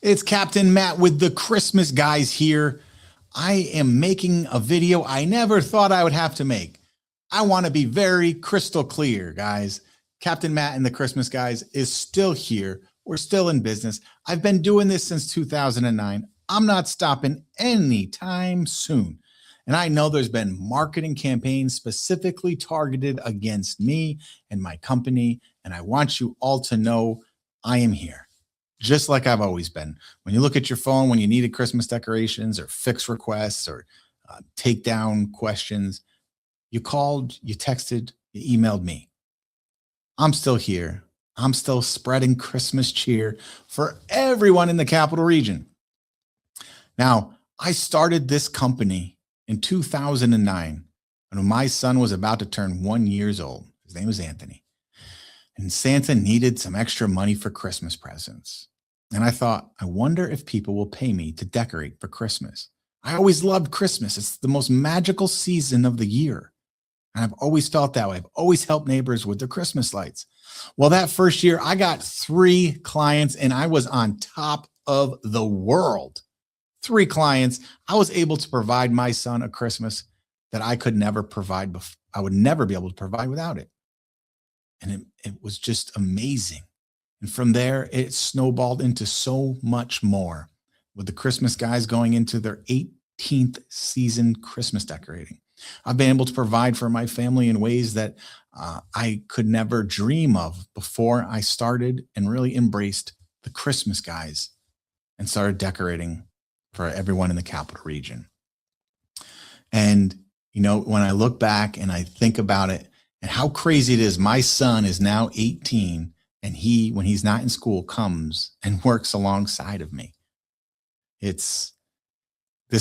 It's Captain Matt with the Christmas Guys here. I am making a video I never thought I would have to make. I want to be very crystal clear, guys. Captain Matt and the Christmas Guys is still here. We're still in business. I've been doing this since 2009. I'm not stopping anytime soon. And I know there's been marketing campaigns specifically targeted against me and my company. And I want you all to know I am here, just like I've always been. When you look at your phone, when you needed Christmas decorations or fix requests or take down questions, you called, you texted, you emailed me. I'm still here. I'm still spreading Christmas cheer for everyone in the capital region. Now, I started this company in 2009 when my son was about to turn 1 year old. His name was Anthony. And Santa needed some extra money for Christmas presents. And I thought, I wonder if people will pay me to decorate for Christmas. I always loved Christmas. It's the most magical season of the year. And I've always felt that way. I've always helped neighbors with their Christmas lights. Well, that first year, I got 3 clients and I was on top of the world. 3 clients. I was able to provide my son a Christmas that I could never provide. I would never be able to provide without it. And it was just amazing. And from there, it snowballed into so much more, with the Christmas Guys going into their 18th season Christmas decorating. I've been able to provide for my family in ways that I could never dream of before I started and really embraced the Christmas Guys and started decorating for everyone in the capital region. And, you know, when I look back and I think about it and how crazy it is, my son is now 18 and he, when he's not in school, comes and works alongside of me. This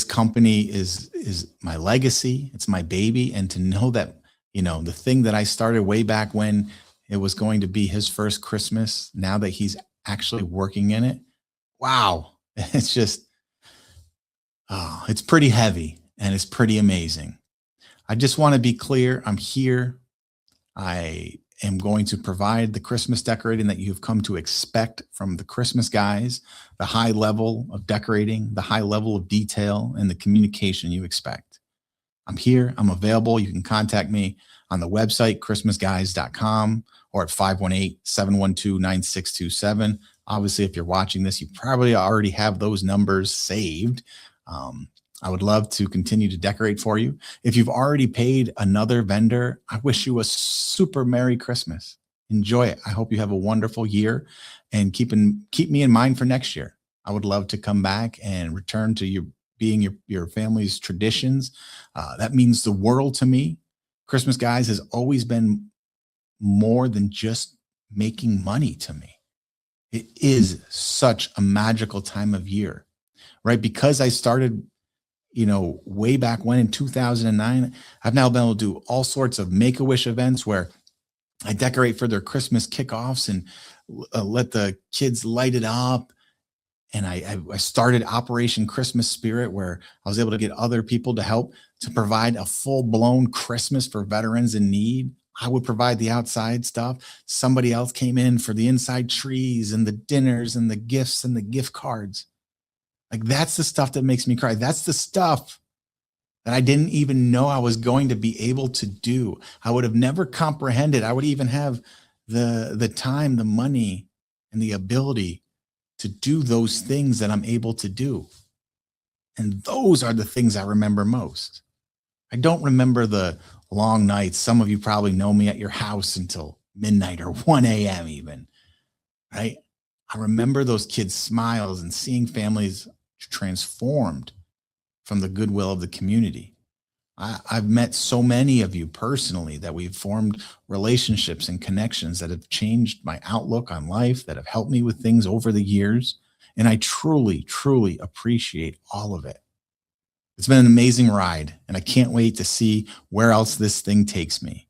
company is my legacy. It's my baby. And to know that, you know, the thing that I started way back when it was going to be his first Christmas, now that he's actually working in it. Wow. It's just, it's pretty heavy and it's pretty amazing. I just want to be clear. I'm here. I am going to provide the Christmas decorating that you've come to expect from the Christmas Guys, the high level of decorating, the high level of detail, and the communication you expect. I'm here. I'm available. You can contact me on the website, christmasguys.com, or at 518-712-9627. Obviously, if you're watching this, you probably already have those numbers saved. I would love to continue to decorate for you. If you've already paid another vendor, I wish you a super Merry Christmas. Enjoy it. I hope you have a wonderful year, and keep me in mind for next year. I would love to come back and return to being your family's traditions. That means the world to me. Christmas Guys has always been more than just making money to me. It is such a magical time of year, right? Because I started, you know, way back when in 2009, I've now been able to do all sorts of Make-A-Wish events where I decorate for their Christmas kickoffs and let the kids light it up. And I started Operation Christmas Spirit, where I was able to get other people to help to provide a full-blown Christmas for veterans in need. I would provide the outside stuff. Somebody else came in for the inside trees and the dinners and the gifts and the gift cards. Like, that's the stuff that makes me cry. That's the stuff that I didn't even know I was going to be able to do. I would have never comprehended. I would even have the time, the money, and the ability to do those things that I'm able to do. And those are the things I remember most. I don't remember the long nights. Some of you probably know me at your house until midnight or 1 a.m. even, right? I remember those kids' smiles and seeing families transformed from the goodwill of the community. I've met so many of you personally that we've formed relationships and connections that have changed my outlook on life, that have helped me with things over the years. And I truly, truly appreciate all of it. It's been an amazing ride, and I can't wait to see where else this thing takes me.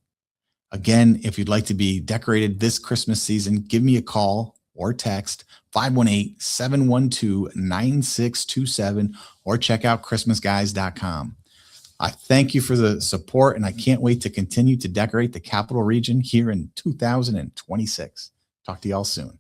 Again, if you'd like to be decorated this Christmas season, give me a call or text 518-712-9627, or check out christmasguys.com. I thank you for the support, and I can't wait to continue to decorate the capital region here in 2026. Talk to y'all soon.